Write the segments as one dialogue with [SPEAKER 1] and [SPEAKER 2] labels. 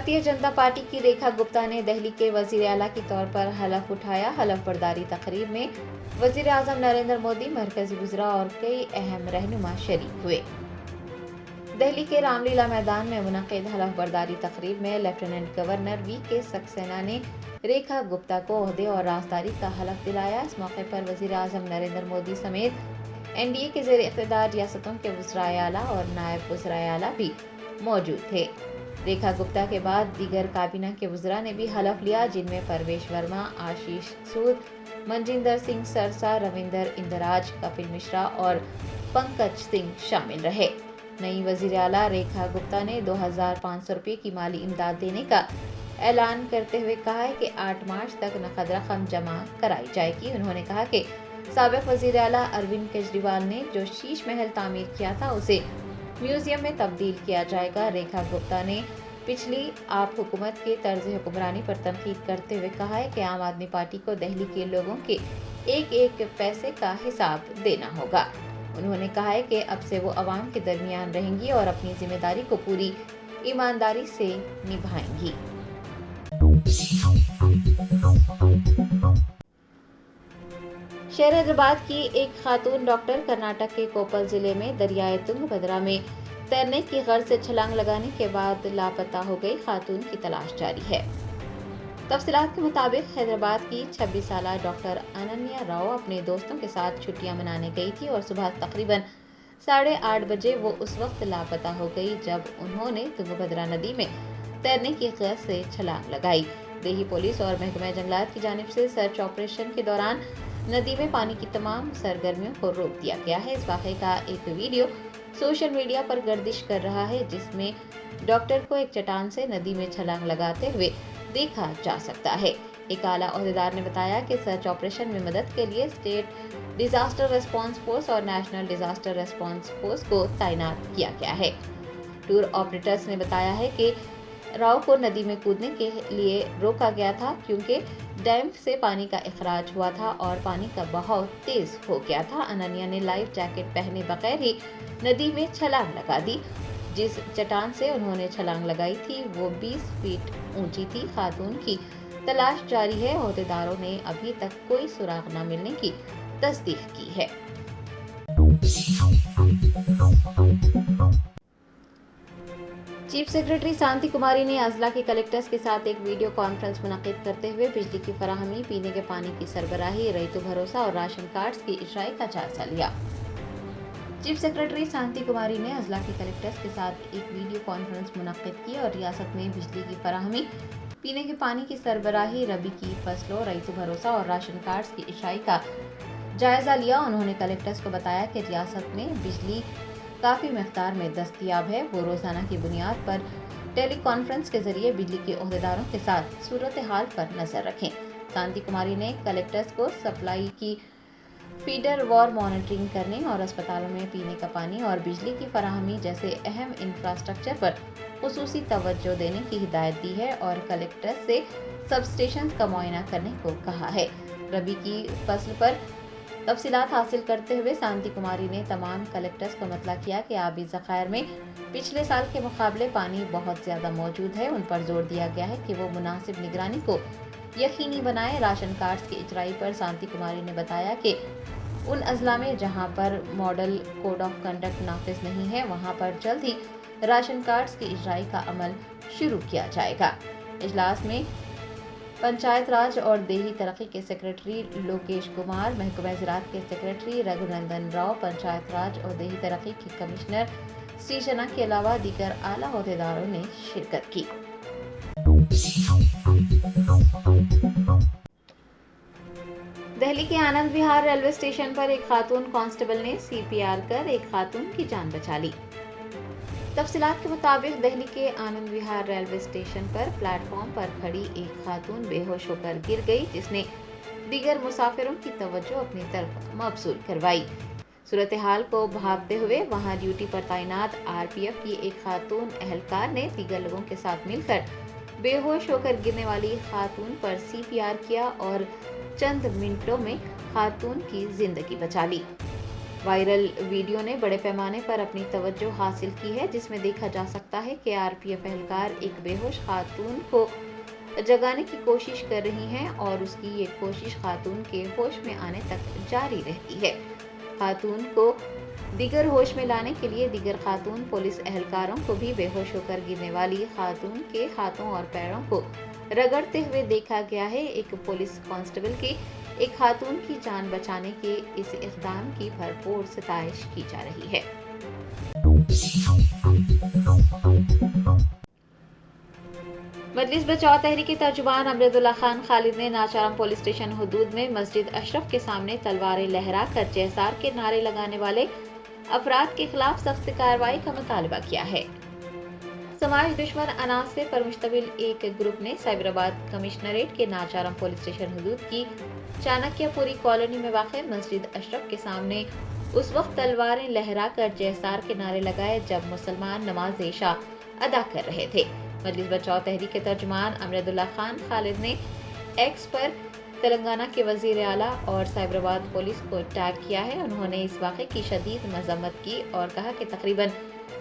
[SPEAKER 1] Bharatiya Janata party की रेखा गुप्ता ने दिल्ली के वजीर आला के तौर पर हलफ उठाया। हलफ बर्दारी तकरीब में वजीर आजम नरेंद्र मोदी, मरकजी वज़रा और कई अहम रहनुमा शरीक हुए। दिल्ली के रामलीला मैदान में मुनक़िद हलफ बर्दारी तकरीब में लेफ्टिनेंट गवर्नर वी.के. सक्सेना ने रेखा गुप्ता को ओहदे और राजदारी का हलफ दिलाया। इस मौके पर वजीर आजम नरेंद्र मोदी समेत एनडीए के ज़ेर इक़्तिदार रियासतों के वज़राए आला और नायब वज़राए आला भी मौजूद थे। रेखा गुप्ता के बाद दीगर काबीना के वज़रा ने भी हलफ लिया, जिनमें परवेश वर्मा, आशीष सूद, मनजिंदर सिंह सरसा, रविंदर इंदराज, कपिल मिश्रा और पंकज सिंह शामिल रहे। नई वज़ीर आला रेखा गुप्ता ने 2500 रुपये की माली इमदाद देने का ऐलान करते हुए कहा है कि 8 मार्च तक नकद रकम जमा कराई जाएगी। उन्होंने कहा कि साबिक़ वज़ीर आला अरविंद केजरीवाल ने जो शीश महल तामीर किया था उसे म्यूजियम में तब्दील किया जाएगा। रेखा गुप्ता ने पिछली आप हुकूमत के तर्ज हुक्मरानी पर तनकीद करते हुए कहा है कि आम आदमी पार्टी को दिल्ली के लोगों के एक एक पैसे का हिसाब देना होगा। उन्होंने कहा है कि अब से वो अवाम के दरमियान रहेंगी और अपनी जिम्मेदारी को पूरी ईमानदारी से निभाएंगी। शहर हैदराबाद की एक खातून डॉक्टर कर्नाटक के कोप्पल जिले में दरियाए तुंगभद्रा में तैरने की गर्ज से छलांग लगाने के बाद लापता हो गई खातून की तलाश जारी है। तफसीलात के मुताबिक हैदराबाद की 26 साला डॉक्टर अनन्या राव अपने दोस्तों के साथ छुट्टियां मनाने गई थी और सुबह तकरीबन 8:30 बजे वो उस वक्त लापता हो गई जब उन्होंने तुंगभद्रा नदी में तैरने की गर्ज से छलांग लगाई। देही पुलिस और महकमा जंगलात की जानिब से सर्च ऑपरेशन के दौरान नदी में पानी की तमाम सरगर्मियों को रोक दिया गया है। इस वाक़े का एक वीडियो सोशल मीडिया पर गर्दिश कर रहा है, जिसमें डॉक्टर को एक चट्टान से नदी में छलांग लगाते हुए देखा जा सकता है। एक आला ओहदेदार ने बताया कि सर्च ऑपरेशन में मदद के लिए स्टेट डिजास्टर रेस्पॉन्स फोर्स और नेशनल डिजास्टर रेस्पॉन्स फोर्स को तैनात किया गया है। टूर ऑपरेटर्स ने बताया है कि राव को नदी में कूदने के लिए रोका गया था क्योंकि डैम से पानी का इखराज हुआ था और पानी का बहाव तेज हो गया था। अनन्या ने लाइफ जैकेट पहने बगैर ही नदी में छलांग लगा दी। जिस चट्टान से उन्होंने छलांग लगाई थी वो 20 फीट ऊंची थी। खातून की तलाश जारी है। ओहदेदारों ने अभी तक कोई सुराग न मिलने की तस्दीक की है। चीफ सेक्रेटरी शांति कुमारी ने अजला के कलेक्टर्स के साथ एक वीडियो कॉन्फ्रेंस मुनक़िद करते हुए बिजली की फराहमी, पीने के पानी की सरबराही, रईतो भरोसा और राशन कार्ड्स की इजराई का जायजा लिया। चीफ सेक्रेटरी शांति कुमारी ने अजला के कलेक्टर्स के साथ एक वीडियो कॉन्फ्रेंस मुनक़िद की और रियासत में बिजली की फराहमी, पीने के पानी की सरबराही, रबी की फसलों, रईतो भरोसा और राशन कार्ड्स की इजराई का जायजा लिया। उन्होंने कलेक्टर्स को बताया कि रियासत में बिजली काफ़ी मकदार में दस्तयाब है। वो रोज़ाना की बुनियाद पर टेली कॉन्फ्रेंस के जरिए बिजली के ओहदेदारों के साथ सूरत हाल पर नजर रखें। शांति कुमारी ने कलेक्टर्स को सप्लाई की फीडर वार मॉनिटरिंग करने और अस्पतालों में पीने का पानी और बिजली की फराहमी जैसे अहम इंफ्रास्ट्रक्चर पर खुसूसी तवज्जो देने की हिदायत दी है और कलेक्टर्स से सब स्टेशन का मुआयना करने को कहा है। रबी की फसल पर तफसीलात हासिल करते हुए शांति कुमारी ने तमाम कलेक्टर्स को मतला किया कि आबी ज़खायर में पिछले साल के मुकाबले पानी बहुत ज़्यादा मौजूद है। उन पर जोर दिया गया है कि वो मुनासिब निगरानी को यकीनी बनाएं। राशन कार्ड्स की इजराई पर शांति कुमारी ने बताया कि उन अजला में जहां पर मॉडल कोड ऑफ कंडक्ट नाफिज नहीं है वहां पर जल्द ही राशन कार्ड्स की इजराई का अमल शुरू किया जाएगा। इजलास में पंचायत राज और देही तरक्की के सेक्रेटरी लोकेश कुमार, महकमा ज़राअत के सेक्रेटरी रघुनंदन राव, पंचायत राज और देही तरक्की के कमिश्नर सीशना के अलावा दीगर आला ओहदेदारों ने शिरकत की। दिल्ली के आनंद विहार रेलवे स्टेशन पर एक खातून कांस्टेबल ने सीपीआर कर एक खातून की जान बचा ली। तफसीलात के मुताबिक दिल्ली के आनंद विहार रेलवे स्टेशन पर प्लेटफॉर्म पर खड़ी एक खातून बेहोश होकर गिर गई, जिसने दीगर मुसाफिरों की तवज्जो अपनी तरफ मबसूल करवाई। सूरत हाल को भांपते हुए वहां ड्यूटी पर तैनात आरपीएफ की एक खातून एहलकार ने दीगर लोगों के साथ मिलकर बेहोश होकर गिरने वाली खातून पर सीपीआर किया और चंद मिनटों में खातून की जिंदगी बचा ली। वायरल वीडियो ने बड़े पैमाने पर अपनी तवज्जो हासिल की है, जिसमें देखा जा सकता है कि आरपीएफ एहलकार एक बेहोश खातून को जगाने की कोशिश कर रही हैं और उसकी ये कोशिश खातून के होश में आने तक जारी रहती है। खातून को दिगर होश में लाने के लिए दिगर खातून पुलिस एहलकारों को भी बेहोश होकर गिरने वाली खातून के हाथों और पैरों को रगड़ते हुए देखा गया है। एक पुलिस कांस्टेबल की एक खातून की जान बचाने के इस इक़दाम की भरपूर सताइश की जा रही है। मजलिस बचाओ तहरीक के तर्जुमान अमरदुल्ला खान खालिद ने नाचारम पुलिस स्टेशन हुदूद में मस्जिद अशरफ के सामने तलवारें लहराकर जयसार के नारे लगाने वाले अफराद के खिलाफ सख्त कार्रवाई का मुतालबा किया है। समाज दुश्मन अनासिर पर मुश्तमिल एक ग्रुप ने साइबराबाद कमिश्नरेट के नाचारम पुलिस स्टेशन हुदूद की चाणक्यपुरी कॉलोनी में वाक़ मस्जिद अशरफ के सामने उस वक्त तलवारें लहराकर जयसार के नारे लगाए जब मुसलमान नमाज इशा अदा कर रहे थे। मजलिस बचाओ तहरीक के तर्जुमान अमरदुल्ला खान खालिद ने एक्स पर तेलंगाना के वजीर आला और साइबराबाद पुलिस को टैग किया है। उन्होंने इस वाक़े की शदीद मज़म्मत की और कहा कि तकरीबन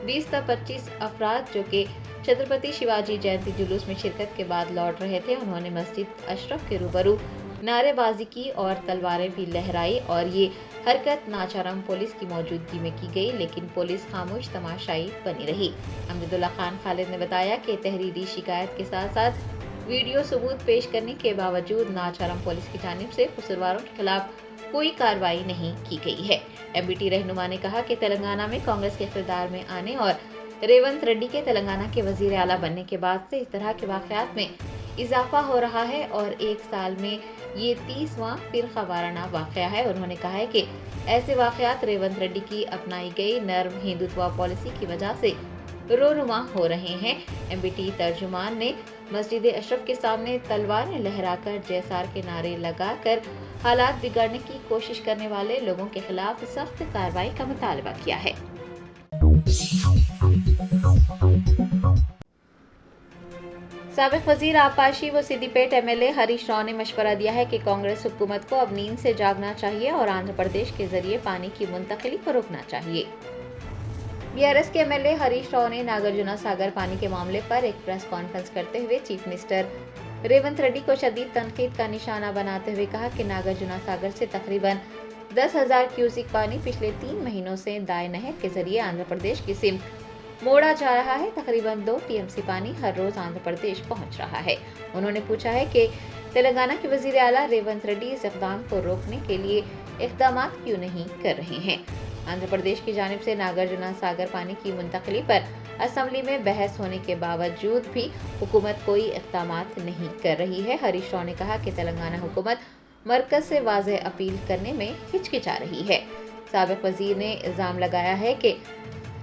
[SPEAKER 1] 20 से 25 अफराद जो कि छत्रपति शिवाजी जयंती जुलूस में शिरकत के बाद लौट रहे थे, उन्होंने मस्जिद अशरफ के रूबरू नारेबाजी की और तलवारें भी लहराई और ये हरकत नाचारम पुलिस की मौजूदगी में की गई, लेकिन पुलिस खामोश तमाशाई बनी रही। अमरदुल्ला खान खालिद ने बताया कि तहरीरी शिकायत के साथ साथ वीडियो सबूत पेश करने के बावजूद नाचारम पुलिस की जानिब से कसूरवारों के खिलाफ कोई कार्रवाई नहीं की गई है। एमबीटी रहनुमा ने कहा कि तेलंगाना में कांग्रेस के इख्तियार में आने और रेवंत रेड्डी के तेलंगाना के वजीर आला बनने के बाद से इस तरह के वाक़यात में इजाफा हो रहा है और एक साल में ये 30वां फिरका वाराना वाक़या है। उन्होंने कहा है कि ऐसे वाक़यात रेवंत रेड्डी की अपनाई गई नर्म हिंदुत्व पॉलिसी की वजह से रोनुमा हो रहे हैं। एमबीटी तर्जुमान ने मस्जिद अशरफ के सामने तलवारें लहराकर जयसार के नारे लगाकर हालात बिगाड़ने की कोशिश करने वाले लोगों के खिलाफ सख्त कार्रवाई का मुतालबा किया है। साबिक वजीर आबपाशी व सिद्दीपेट एमएलए हरीश राव ने मशवरा दिया है कि कांग्रेस हुकूमत को अब नींद से जागना चाहिए और आंध्र प्रदेश के जरिए पानी की मुंतकिली को रोकना चाहिए। बीआरएस के एमएलए हरीश राव ने नागार्जुना सागर पानी के मामले पर एक प्रेस कॉन्फ्रेंस करते हुए चीफ मिनिस्टर रेवंत रेड्डी को शदीद तनकीद का निशाना बनाते हुए कहा कि नागार्जुना सागर से तकरीबन 10,000 क्यूसिक पानी पिछले 3 महीनों से दाएं नहर के जरिए आंध्र प्रदेश की सिमत मोड़ा जा रहा है। तकरीबन 2 टीएमसी पानी हर रोज आंध्र प्रदेश पहुंच रहा है। उन्होंने पूछा है कि तेलंगाना के वजीर आला रेवंत रेड्डी इस इक़दाम को रोकने के लिए इक़दाम क्यों नहीं कर रहे हैं। आंध्र प्रदेश की जानिब से नागार्जुना सागर पानी की मुंतकिली पर असेंबली में बहस होने के बावजूद भी हुकूमत कोई इक़दाम नहीं कर रही है। हरीश राव ने कहा कि तेलंगाना हुकूमत मरकज से वाज़ेह अपील करने में हिचकिचा रही है। साबिक वजीर ने इल्ज़ाम लगाया है कि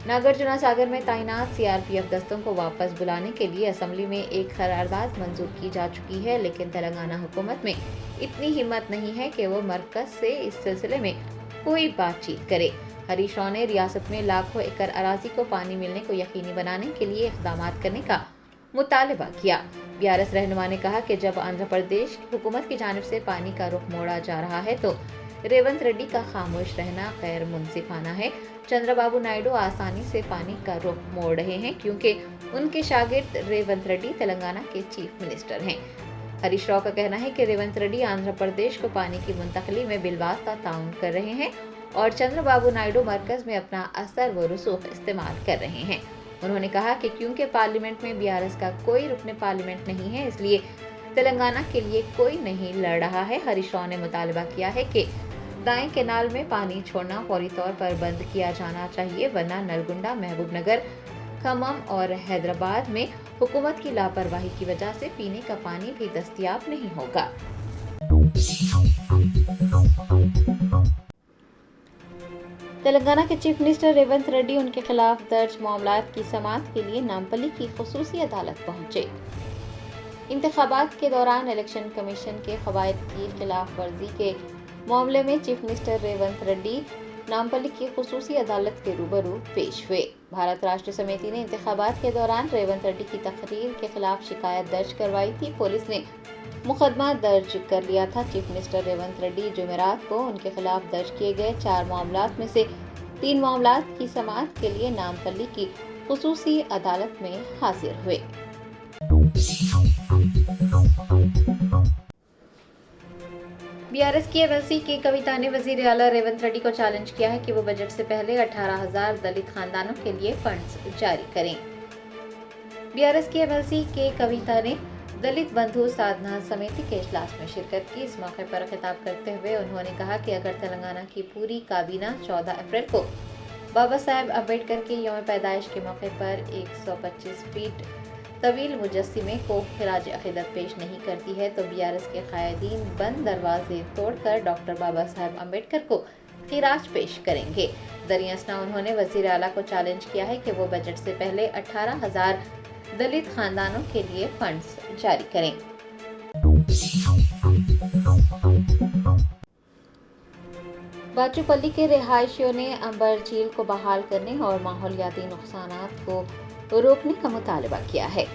[SPEAKER 1] नागार्जुना सागर में तैनात सीआरपीएफ दस्तों को वापस बुलाने के लिए असेंबली में एक करारदाद मंजूर की जा चुकी है, लेकिन तेलंगाना हुकूमत में इतनी हिम्मत नहीं है कि वो मरकज से इस सिलसिले में कोई बातचीत करे। हरीश राव ने रियासत में लाखों एकड़ अराजी को पानी मिलने को यकीनी बनाने के लिए इक़दाम करने का मुतालबा किया। बीआरएस रहनुमा ने कहा कि जब आंध्र प्रदेश हुकूमत की जानिब से पानी का रुख मोड़ा जा रहा है तो रेवंत रेड्डी का खामोश रहना गैर मुनसिफाना है। चंद्रबाबू नायडू आसानी से पानी का रुख मोड़ रहे हैं क्योंकि उनके शागिर्द रेवंत रेड्डी तेलंगाना के चीफ मिनिस्टर हैं। हरीश राव का कहना है कि रेवंत रेड्डी आंध्र प्रदेश को पानी की मुंतकिली में बिलवास्ता ताउन कर रहे हैं और चंद्रबाबू नायडू मरकज में अपना असर व रसूख इस्तेमाल कर रहे हैं। उन्होंने कहा कि क्योंकि पार्लियामेंट में बीआरएस का कोई रुकने पार्लियामेंट नहीं है, इसलिए तेलंगाना के लिए कोई नहीं लड़ रहा है। हरीश राव ने मुतालबा किया है कि दाएं कैनाल में पानी छोड़ना फौरी तौर पर बंद किया जाना चाहिए, वरना नलगुंडा, महबूबनगर, खम्मम और हैदराबाद में हुकूमत की लापरवाही की वजह से पीने का पानी भी दस्तयाब नहीं होगा। तेलंगाना के चीफ मिनिस्टर रेवंत रेड्डी उनके खिलाफ दर्ज मामलात की समाअत के लिए नामपल्ली की खुसूसी अदालत पहुंचे। इंतखाबात के दौरान इलेक्शन कमीशन के क़वायद की खिलाफ वर्जी के मामले में चीफ मिनिस्टर रेवंत रेड्डी नामपल्ली की खुसूसी अदालत के रूबरू पेश हुए। भारत राष्ट्र समिति ने इंतखाबात के दौरान रेवंत रेड्डी की तकरीर के खिलाफ शिकायत दर्ज करवाई थी। पुलिस ने मुकदमा दर्ज कर लिया था। चीफ मिनिस्टर रेवंत रेड्डी जुमेरात को उनके खिलाफ दर्ज किए गए 4 मामलात में से 3 मामलात की समाअत के लिए नामपल्ली की खुसूसी अदालत में हाजिर हुए। बीआरएस की एमएलसी के कविता ने वजीर आला रेवंत रेड्डी को चैलेंज किया है कि वो बजट से पहले 18,000 दलित खानदानों के लिए फंड्स जारी करें। बीआरएस की एमएलसी के कविता ने दलित बंधु साधना समिति के इजलास में शिरकत की। इस मौके पर खिताब करते हुए उन्होंने कहा कि अगर तेलंगाना की पूरी काबीना 14 अप्रैल को बाबा साहेब अम्बेडकर के यौम पैदाइश के मौके पर 125 फीट तवील मुजस्सिमे को खिराज अकीदत पेश नहीं करती है तो बीआरएस के कायदीन बंद दरवाजे तोड़कर डॉक्टर बाबा साहेब अम्बेडकर को खिराज पेश करेंगे। दरियासना उन्होंने वजीर आला को चैलेंज किया है कि वो बजट से पहले 18,000 दलित खानदानों के लिए फंड्स जारी करें। बाचूपल्ली के रिहायशियों ने अंबर झील को बहाल करने और माहौलियाती नुकसानात को रोकने का मुतालबा किया है।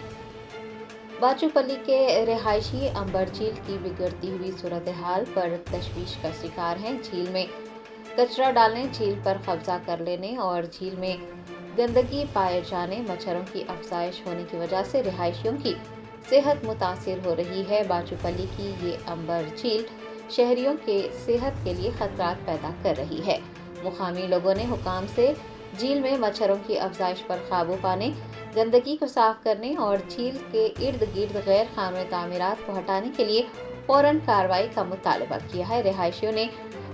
[SPEAKER 1] बाचूपल्ली के रिहायशी अंबर झील की बिगड़ती हुई सूरत हाल पर तशवीश का शिकार हैं। झील में कचरा डालने, झील पर कब्जा कर लेने और झील में गंदगी पाए जाने, मच्छरों की अफजाइश होने की वजह से रिहायशियों की सेहत मुतासिर हो रही है। बाचूपल्ली की ये अंबर झील शहरियों के सेहत के लिए खतरात पैदा कर रही है। मुकामी लोगों ने हुकाम से झील में मच्छरों की अफजाइश पर काबू पाने, गंदगी को साफ करने और झील के इर्द गिर्द गैर कानूनी तामीरात को हटाने के लिए फौरन कार्रवाई का मुतालबा किया है। रिहायशियों ने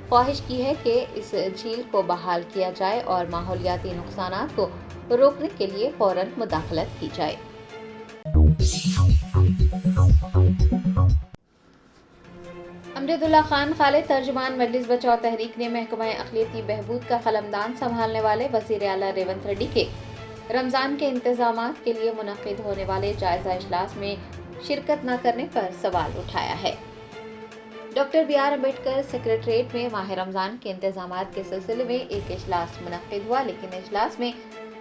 [SPEAKER 1] ख्वाहिश की है कि इस झील को बहाल किया जाए और माहौलियाती नुकसानात को रोकने के लिए फौरन मुदाखलत की जाए। अमजदुल्ला खान खालिद तर्जुमान मजलिस बचाओ तहरीक ने महकमा अक़लियती बहबूद का कलमदान संभालने वाले वज़ीर आला रेवंत रेड्डी के रमज़ान के इंतजामात के लिए मुनक़िद होने वाले जायज़ा इजलास में शिरकत न करने पर सवाल उठाया है। Doctor B R Ambedkar secretariat में माह रमज़ान के इंतजामात के सिलसिले में एक इजलास मुनक़िद हुआ, लेकिन इजलास में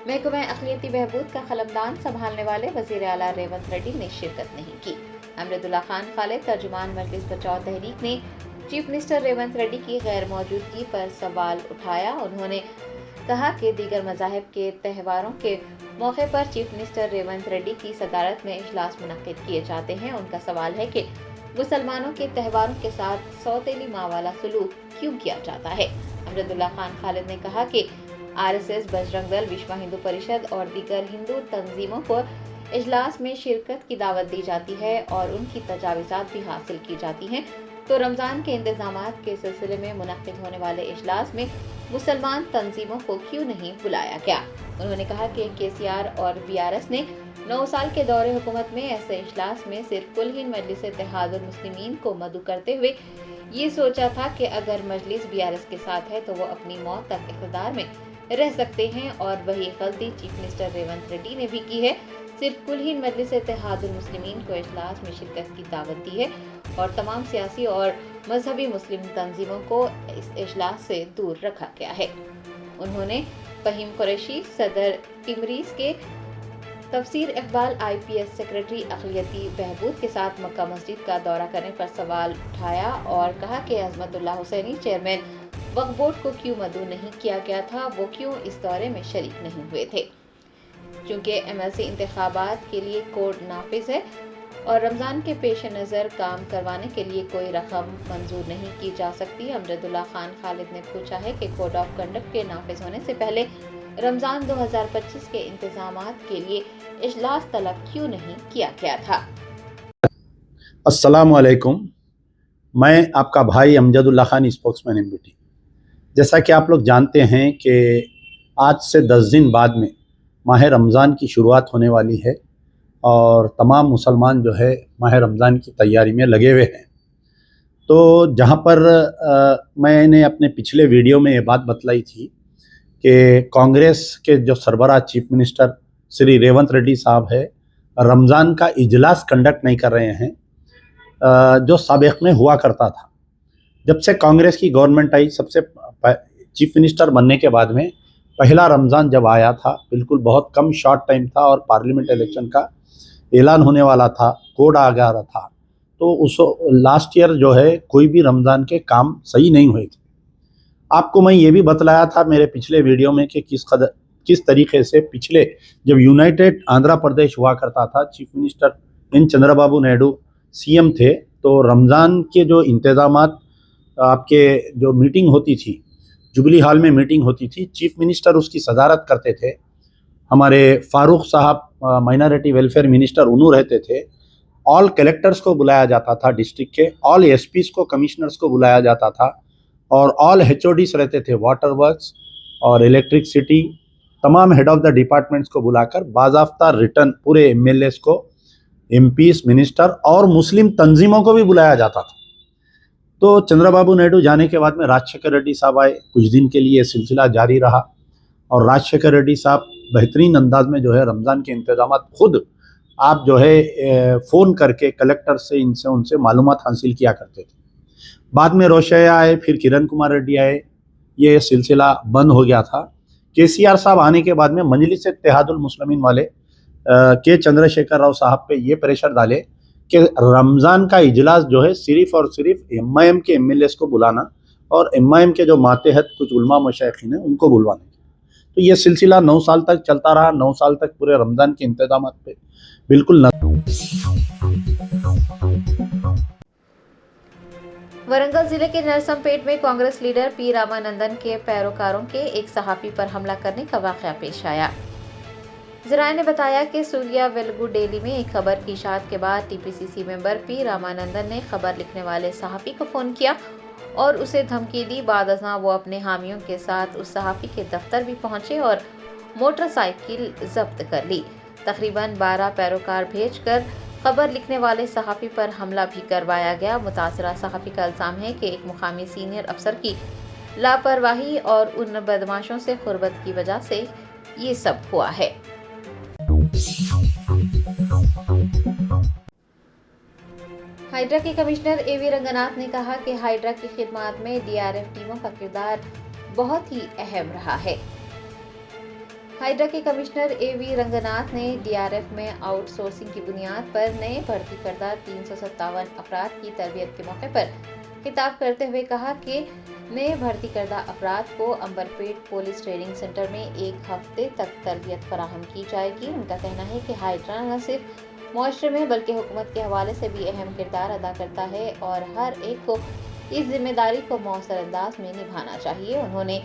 [SPEAKER 1] महकमा अक़लियती बहबूद का कलमदान संभालने वाले वज़ीर आला रेवंत रेड्डी ने शिरकत नहीं की। अमजदुल्ला खान खालिद तर्जुमान मजलिस बचाओ तहरीक ने चीफ मिनिस्टर रेवंत रेड्डी की गैर मौजूदगी पर सवाल उठाया। उन्होंने कहा कि दीगर मज़ाहिब के त्यौहारों के मौके पर चीफ मिनिस्टर रेवंत रेड्डी की सदारत में इजलास मुनक़िद किए जाते हैं। उनका सवाल है कि मुसलमानों के त्यौहारों के साथ सौतेली माँ वाला सलूक क्यों किया जाता है। अमजदुल्ला खान खालिद ने कहा कि RSS, बजरंग दल, विश्व हिंदू परिषद और दीगर हिंदू तंजीमों को इजलास में शिरकत की दावत दी जाती है और उनकी तजावीज़ात भी हासिल की जाती हैं, तो रमज़ान के इंतजामात के सिलसिले में मुनक़िद होने वाले इजलास में मुसलमान तंजीमों को क्यों नहीं बुलाया गया। उन्होंने कहा कि KCR और BRS ने 9 साल के दौरे हुकूमत में ऐसे इजलास में सिर्फ कुल हिंद मजलिस इत्तेहादुल मुस्लिमीन को मदऊ करते हुए ये सोचा था कि अगर मजलिस BRS के साथ है तो वो अपनी मौत तक इक़्तिदार में रह सकते हैं, और वही गलती चीफ मिनिस्टर रेवंत रेड्डी ने भी की है। सिर्फ कुल हिंद मजलिस इत्तेहादुल मुस्लिमीन को इजलास में शिरकत की दावत दी है और तमाम सियासी और मजहबी मुस्लिम तंजीमों को इस इजलास से दूर रखा गया है। उन्होंने फहीम कुरैशी, सदर टिमरीज के तफसीर इकबाल, IPS सेक्रेटरी अक़लियती बहबूद के साथ मक्का मस्जिद का दौरा करने पर सवाल उठाया और कहा कि अज़मतुल्लाह हुसैनी चेयरमैन वक्फ बोर्ड को क्यों मदऊ नहीं किया गया था, वो क्यों इस दौरे में शरीक नहीं हुए थे। चूँकि MLC इंतखाबात के लिए कोड नाफिज है और रमज़ान के पेश नज़र काम करवाने के लिए कोई रकम मंजूर नहीं की जा सकती। अमजदुल्ला खान खालिद ने पूछा है कि कोड ऑफ कंडक्ट के नाफिज होने से पहले रमज़ान 2025 के इंतजामात के लिए इजलास तलब क्यों नहीं किया गया था।
[SPEAKER 2] अस्सलामु अलैकुम, मैं आपका भाई अमजदुल्ला खान, स्पोक्समैन MBT। जैसा कि आप लोग जानते हैं कि आज से 10 दिन बाद में माह रमज़ान की शुरुआत होने वाली है और तमाम मुसलमान जो है माह रमज़ान की तैयारी में लगे हुए हैं। तो जहाँ पर मैंने अपने पिछले वीडियो में ये बात बतलाई थी कि कांग्रेस के जो सरबराह चीफ मिनिस्टर श्री रेवंत रेड्डी साहब है, रमज़ान का इजलास कंडक्ट नहीं कर रहे हैं, जो साबिक़ में हुआ करता था। जब से कांग्रेस की गवर्नमेंट आई, सबसे चीफ मिनिस्टर बनने के बाद में पहला रमज़ान जब आया था, बिल्कुल बहुत कम शॉर्ट टाइम था और पार्लियामेंट इलेक्शन का ऐलान होने वाला था, कोड आ गया था, तो उस लास्ट ईयर जो है कोई भी रमज़ान के काम सही नहीं हुए थे। आपको मैं ये भी बतलाया था मेरे पिछले वीडियो में कि किस तरीके से पिछले जब यूनाइटेड आंध्र प्रदेश हुआ करता था, chief minister N Chandrababu Naidu CM थे, तो रमज़ान के जो इंतज़ामात आपके जो मीटिंग होती थी, जुबली हॉल में मीटिंग होती थी, चीफ मिनिस्टर उसकी सदारत करते थे। हमारे फारूक साहब माइनॉरिटी वेलफेयर मिनिस्टर उन्हों रहते थे। ऑल कलेक्टर्स को बुलाया जाता था डिस्ट्रिक्ट के, ऑल एसपीज को, कमिश्नर्स को बुलाया जाता था, और ऑल एचओडीज रहते थे, वाटर वर्क्स और इलेक्ट्रिसिटी, तमाम हेड ऑफ द डिपार्टमेंट्स को बुलाकर बाज़ाफ्ता रिटर्न पूरे एमएलएस को, एमपीज, मिनिस्टर और मुस्लिम तंजीमों को भी बुलाया जाता था। तो चंद्रबाबू नायडू जाने के बाद में राजशेखर रेड्डी साहब आए, कुछ दिन के लिए सिलसिला जारी रहा, और राजशेखर रेड्डी साहब बेहतरीन अंदाज में जो है रमज़ान के इंतजामात खुद आप जो है फ़ोन करके कलेक्टर से, इनसे उनसे मालूमात हासिल किया करते थे। बाद में रोशैया आए, फिर किरण कुमार रेड्डी आए, ये सिलसिला बंद हो गया था। केसीआर साहब आने के बाद में मजलिस इत्तेहादुल मुस्लिमीन वाले के चंद्रशेखर राव साहब पे ये प्रेशर डाले कि रमज़ान का इजलास जो है सिर्फ़ और सिर्फ एमआईएम के एमएलएस को बुलाना और एमआईएम के जो मातहत कुछ उलमा मशाइखीन हैं उनको बुलवाना। तो ये सिलसिला 9 साल तक चलता रहा। 9 साल तक पूरे रमज़ान के इंतजामात पे बिल्कुल
[SPEAKER 1] वरंगल जिले के नरसमपेट में कांग्रेस लीडर पी रामानंदन के पैरोकारों के एक सहाफ़ी पर हमला करने का वाक़या पेश आया। ज़राए ने बताया कि सूर्या वेलगू डेली में एक खबर की इशाअत के बाद टीपीसीसी मेंबर पी रामानंदन ने खबर लिखने वाले सहाफ़ी को फ़ोन किया और उसे धमकी दी। बाद अज़ां वो अपने हामियों के साथ उस सहाफ़ी के दफ्तर भी पहुंचे और मोटरसाइकिल जब्त कर ली। तकरीबन 12 पैरोकार भेजकर खबर लिखने वाले सहाफ़ी पर हमला भी करवाया गया। मुतासरा सहाफ़ी का इल्ज़ाम है कि एक मुकामी सीनियर अफसर की लापरवाही और उन बदमाशों से क़ुर्बत की वजह से ये सब हुआ है। हाइड्रा के कमिश्नर एवी रंगनाथ ने कहा कि हाइड्रा की खिदमत में डीआरएफ टीमों का किरदार बहुत ही अहम रहा है। हाइड्रा के कमिश्नर एवी रंगनाथ ने डीआरएफ में आउटसोर्सिंग की बुनियाद पर नए भर्ती करदा 357 अफराद की तरबियत के मौके पर खिताब करते हुए कहा कि नए भर्ती करदा अफराद को अंबरपेट पुलिस ट्रेनिंग सेंटर में 1 हफ्ते तक तरबियत फराहम की जाएगी। उनका कहना है कि हाइड्रा न सिर्फ मुआशरे में बल्कि हुकूमत के हवाले से भी अहम किरदार अदा करता है और हर एक को इस जिम्मेदारी को मौसर अंदाज में निभाना चाहिए। उन्होंने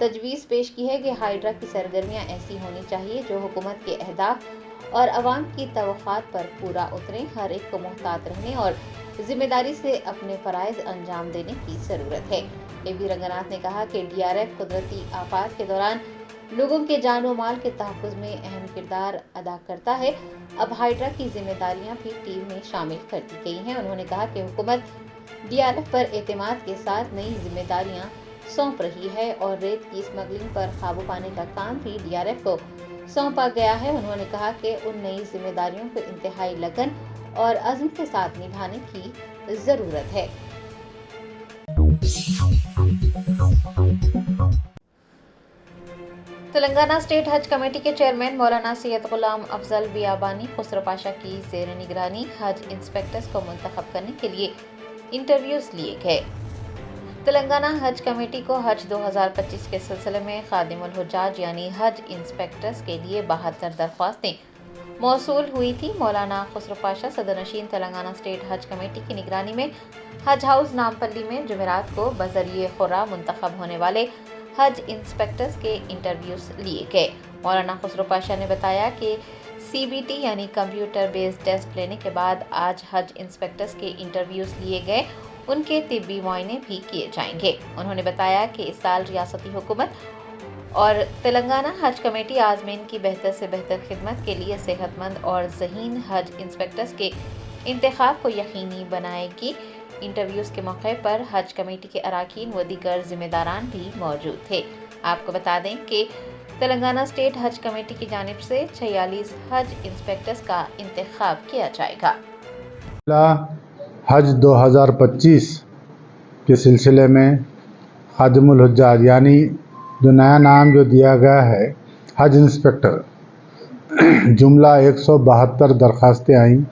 [SPEAKER 1] तजवीज़ पेश की है कि हाइड्रा की सरगर्मियाँ ऐसी होनी चाहिए जो हुकूमत के अहदाफ और अवाम की तवक्कात पर पूरा उतरें। हर एक को मुहतात रहने और जिम्मेदारी से अपने फ़राइज़ अंजाम देने की ज़रूरत है। एवी रंगनाथ ने कहा कि डीआरएफ कुदरती आफात के दौरान लोगों के जान व माल के तहफ़्फ़ुज़ में अहम किरदार अदा करता है। अब हाइड्रा की जिम्मेदारियां भी टीम में शामिल कर दी गई हैं। उन्होंने कहा कि हुकूमत डीआरएफ पर एतमाद के साथ नई जिम्मेदारियां सौंप रही है और रेत की स्मगलिंग पर काबू पाने का काम भी डीआरएफ को सौंपा गया है। उन्होंने कहा कि उन नई जिम्मेदारियों को इंतहाई लगन और अज़्म के साथ निभाने की ज़रूरत है। तेलंगाना स्टेट हज कमेटी के चेयरमैन मौलाना सैयद गुलाम अफजल बियाबानी खुसरो पाशा की ज़ेर निगरानी हज इंस्पेक्टर्स को मुंतखब करने के लिए इंटरव्यूज़ लिए गए। तेलंगाना हज कमेटी को हज 2025 के सिलसिले में खादिमुल हुज्जाज यानी हज इंस्पेक्टर्स के लिए 72 दरख्वास्तें मौसूल हुई थी। मौलाना खुसरो पाशा सदरनशीन तेलंगाना स्टेट हज कमेटी की निगरानी में हज हाउस नामपल्ली में जुमेरात को बज़रिए खुरा मुंतखब होने वाले हज इंस्पेक्टर्स के इंटरव्यूज़ लिए गए। मौलाना खुसरो पाशा ने बताया कि सीबीटी यानी कंप्यूटर बेस्ड टेस्ट लेने के बाद आज हज इंस्पेक्टर्स के इंटरव्यूज़ लिए गए, उनके तिब्बी मुआयने भी किए जाएंगे। उन्होंने बताया कि इस साल रियासती हुकूमत और तेलंगाना हज कमेटी आज़मीन की बेहतर से बेहतर खिदमत के लिए सेहतमंद और ज़हीन हज इंस्पेक्टर्स के इंतखाब को यकीनी बनाएगी। इंटरव्यूज़ के मौके पर हज कमेटी के अराकीन व दीगर जिम्मेदारान भी मौजूद थे। आपको बता दें कि तेलंगाना स्टेट हज कमेटी की जानिब से 46 हज इंस्पेक्टर्स का इंतखाब किया जाएगा।
[SPEAKER 3] हज 2025 के सिलसिले में खादिमुल हुज्जाज यानी जो नया नाम जो दिया गया है हज इंस्पेक्टर, जुमला 172 दरखास्तें आईं।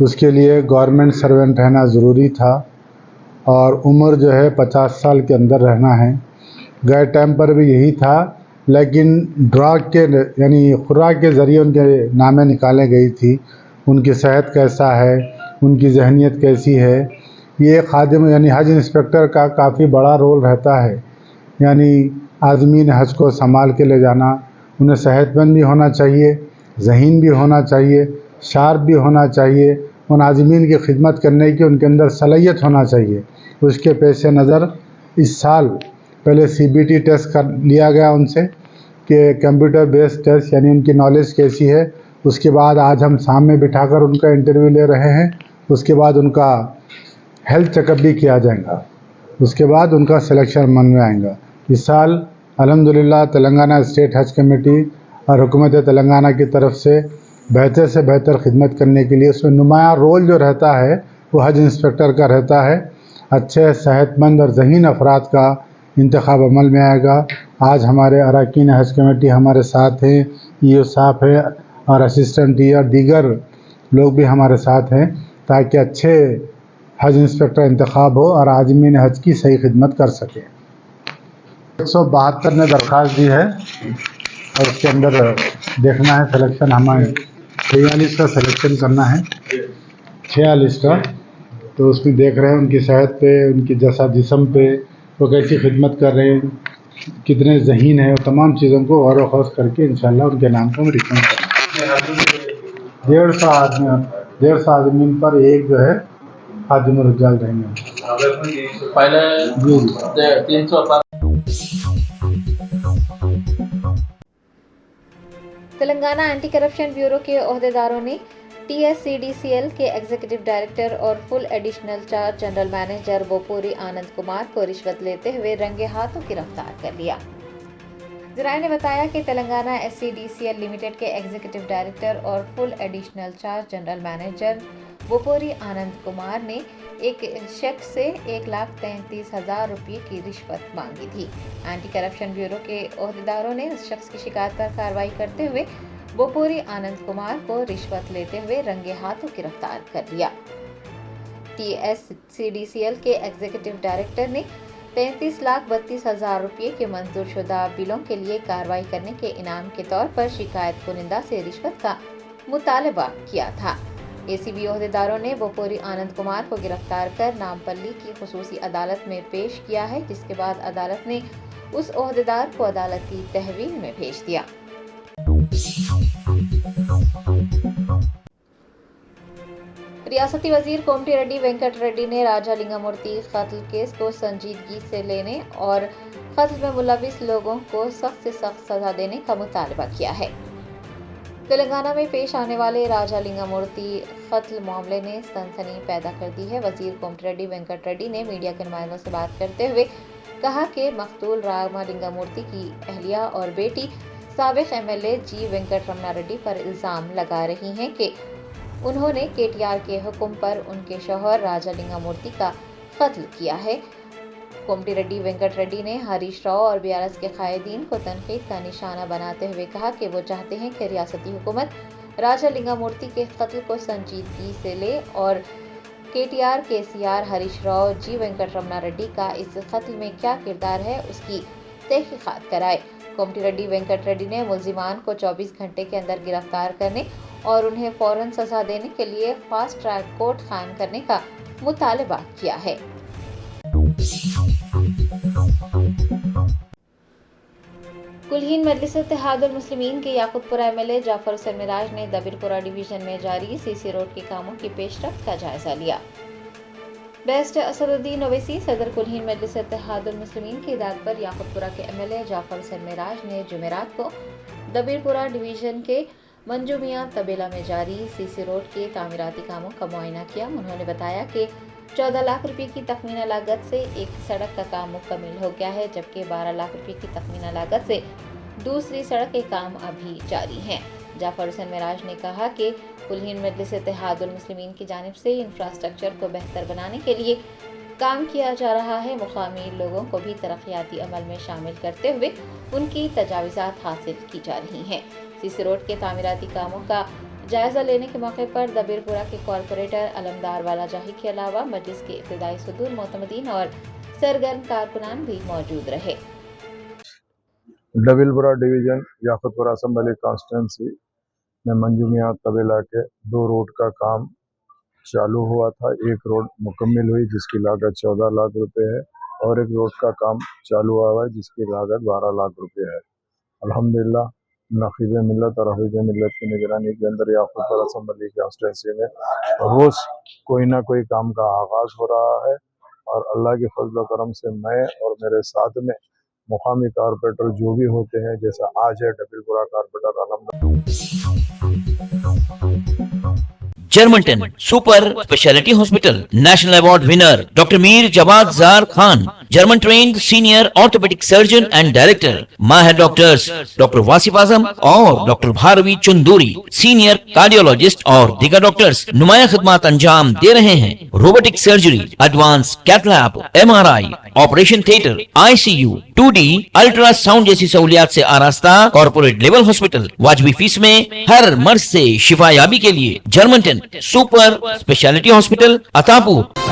[SPEAKER 3] उसके लिए गवर्नमेंट सर्वेंट रहना ज़रूरी था और उम्र जो है 50 साल के अंदर रहना है। गए टाइम पर भी यही था, लेकिन ड्रग के यानी खुराक के ज़रिए उनके नामें निकाले गई थी। उनकी सेहत कैसा है, उनकी जहनीत कैसी है, ये खादिम यानी हज इंस्पेक्टर का काफ़ी बड़ा रोल रहता है। यानी आज़मीन हज को संभाल के ले जाना, उन्हें सेहतमंद भी होना चाहिए, ज़हीन भी होना चाहिए, शार्प भी होना चाहिए, उन आज़मीन की खिदमत करने की उनके अंदर सलाहियत होना चाहिए। उसके पेश नज़र इस साल पहले CBT टेस्ट कर लिया गया उनसे कि कंप्यूटर बेस्ड टेस्ट यानी उनकी नॉलेज कैसी है। उसके बाद आज हम सामने बिठाकर उनका इंटरव्यू ले रहे हैं। उसके बाद उनका हेल्थ चेकअप भी किया जाएगा, उसके बाद उनका सिलेक्शन मन में आएगा। इस साल अल्हम्दुलिल्लाह तेलंगाना स्टेट हज कमेटी और हुकूमत तेलंगाना की तरफ से बेहतर खिदमत करने के लिए उसमें नुमायाँ रोल जो रहता है वो हज इंस्पेक्टर का रहता है। अच्छे सेहतमंद और ज़हीन अफराद का इंतखाब अमल में आएगा। आज हमारे अरकान हज कमेटी हमारे साथ हैं, EO साहब है और असिस्टेंट और दीगर लोग भी हमारे साथ हैं, ताकि अच्छे हज इंस्पेक्टर इंतखाब हो और आज़मीन हज की सही खिदमत कर सकें। 172 ने दरख्वास्त दी है और उसके अंदर देखना है सिलेक्शन, हमें 46 का सिलेक्शन करना है, 46 का। तो उसमें देख रहे हैं उनकी सेहत पे, उनकी जिस्म पे वो कैसी खिदमत कर रहे हैं, कितने ज़हीन है, तमाम चीज़ों को गौर व खौस करके इंशाल्लाह उनके नाम को हम रिकमेंड करेंगे। 150 आदमी पर एक जो है खादिम रुजाल रहेंगे।
[SPEAKER 4] पहले
[SPEAKER 3] जी
[SPEAKER 4] 300
[SPEAKER 1] तेलंगाना एंटी करप्शन ब्यूरो के ओहदेदारों ने TSCDCL के एग्जीक्यूटिव डायरेक्टर और full additional charge general manager Bopuri Anand Kumar को रिश्वत लेते हुए रंगे हाथों गिरफ्तार कर लिया। जराये ने बताया कि तेलंगाना SCDCL लिमिटेड के एग्जीक्यूटिव डायरेक्टर और full additional charge general manager Bopuri Anand Kumar ने एक शख्स से 1,33,000 रुपये की रिश्वत मांगी थी। एंटी करप्शन ब्यूरो के ओहदेदारों ने उस शख्स की शिकायत पर कार्रवाई करते हुए बोपुरी आनंद कुमार को रिश्वत लेते हुए रंगे हाथों गिरफ्तार कर लिया। TSCDCL के एग्जीक्यूटिव डायरेक्टर ने 33,32,000 रुपये के मंजूरशुदा बिलों के लिए कार्रवाई करने के इनाम के तौर पर शिकायत कुनिंदा से रिश्वत का मुतालबा किया था। ACB ओहदेदारों ने बोपुरी आनंद कुमार को गिरफ्तार कर नामपल्ली की खुसूसी अदालत में पेश किया है, जिसके बाद अदालत ने उस ओहदेदार को अदालती तहवील में भेज दिया। रियासती वजीर कोमटी रेड्डी वेंकट रेड्डी ने राजालिंगमूर्ति कत्ल केस को संजीदगी से लेने और कत्ल में मुलविस लोगों को सख्त से सख्त सजा देने का मुतालबा किया है। तेलंगाना में पेश आने वाले राजालिंगमूर्ति कत्ल मामले ने सनसनी पैदा कर दी है। वजीर कोमटी रेड्डी वेंकट रेड्डी ने मीडिया के नुमाइंदों से बात करते हुए कहा कि मकतूल रामालिंगमूर्ति की अहलिया और बेटी साबिक MLA जी वेंकट रमना रेड्डी पर इल्ज़ाम लगा रही हैं कि उन्होंने KTR के हुक्म पर उनके शौहर राजालिंगमूर्ति का कत्ल किया है। कोमटी रेड्डी वेंकट रेड्डी ने हरीश राव और BRS के कायदीन को तनकीद का निशाना बनाते हुए कहा कि वो चाहते हैं कि रियासती हुकूमत राजालिंगमूर्ति के कत्ल को संजीदगी से ले और KTR KCR हरीश राव जी वेंकट रमना रेड्डी का इस कत्ल में क्या किरदार है उसकी तहकीकात कराए। कोमटी रेड्डी वेंकट रेड्डी ने मुल्जिमान को 24 घंटे के अंदर गिरफ्तार करने और उन्हें फौरन सजा देने के लिए फास्ट ट्रैक कोर्ट कायम करने का मुतालबा किया है। कुलहीन मजलिस इत्तेहादुल मुस्लिमीन के याकूतपुरा MLA जाफर हुसैन मिराज ने दबीरपुरा डिवीजन में जारी CC रोड के कामों की पेशरफ्त का जायजा लिया। बेस्ट असदुद्दीन ओवैसी सदर कुलहीन मजलिस इत्तेहादुल मुस्लिमीन की हिदायत पर याकूतपुरा के MLA जाफर हुसैन मिराज ने जुमेरात को दबीरपुरा डिवीजन के मंजू मियां तबेला में जारी CC रोड के तामीराती कामों का मुआयना किया। उन्होंने बताया कि 14 लाख रुपए की तखमीना लागत से एक सड़क का काम मुकम्मल हो गया है, जबकि 12 लाख रुपए की तखमीना लागत से दूसरी सड़क के काम अभी जारी हैं। जाफर हुसैन मिराज ने कहा कि कुलहीन मजलिस इत्तेहादुल मुस्लिमीन की जानिब से इंफ्रास्ट्रक्चर को बेहतर बनाने के लिए काम किया जा रहा है। मुकामी लोगों को भी तरक्याती अमल में शामिल करते हुए उनकी तजावीज़ात हासिल की जा रही हैं। सीसी रोड के तामीराती कामों का जायजा लेने के मौके पर दबीरपुरा के कॉरपोरेटर अलमदार वाला जाही के अलावा मजलिस के इब्तिदाई सदूर मोतमदीन और सरगर्म कारकुनान भी मौजूद रहे।
[SPEAKER 4] डबिलपुरा डिवीजन याकूतपुरा असम्बली कॉन्स्टिट्यूंसी में मंजू मियां कबीला के 2 रोड का काम चालू हुआ था। एक रोड मुकम्मल हुई जिसकी लागत 14 लाख रुपए है और एक रोड का काम चालू हुआ है जिसकी लागत 12 लाख रुपए है। अल्हम्दुलिल्लाह नक़ीब मिल्लत और हफीज़ मिल्लत की निगरानी के अंदर याकूतपुरा असम्बली कॉन्स्टिट्यूंसी में रोज़ कोई ना कोई काम का आगाज़ हो रहा है और अल्लाह के फजल करम से मैं और मेरे साथ में मुकामी कारपोरेटर जो भी होते हैं, जैसा आज है Dabeerpura corporator
[SPEAKER 5] Germanten super speciality hospital, national award winner doctor Mir Jawad Zar Khan, German trained senior orthopaedic surgeon and director, माहिर डॉक्टर्स डॉक्टर वासिफ आजम और doctor Bharavi Chanduri, senior cardiologist और दीगर डॉक्टर्स नुमाया खिदमत अंजाम दे रहे हैं। Robotic surgery, advance cath lab, MRI, operation theatre, ICU, 2D ultrasound जैसी सहूलियात से आरास्ता कॉर्पोरेट लेवल हॉस्पिटल, वाजबी फीस में हर मर्ज से शिफायाबी के लिए Germanton super speciality hospital, Attapur.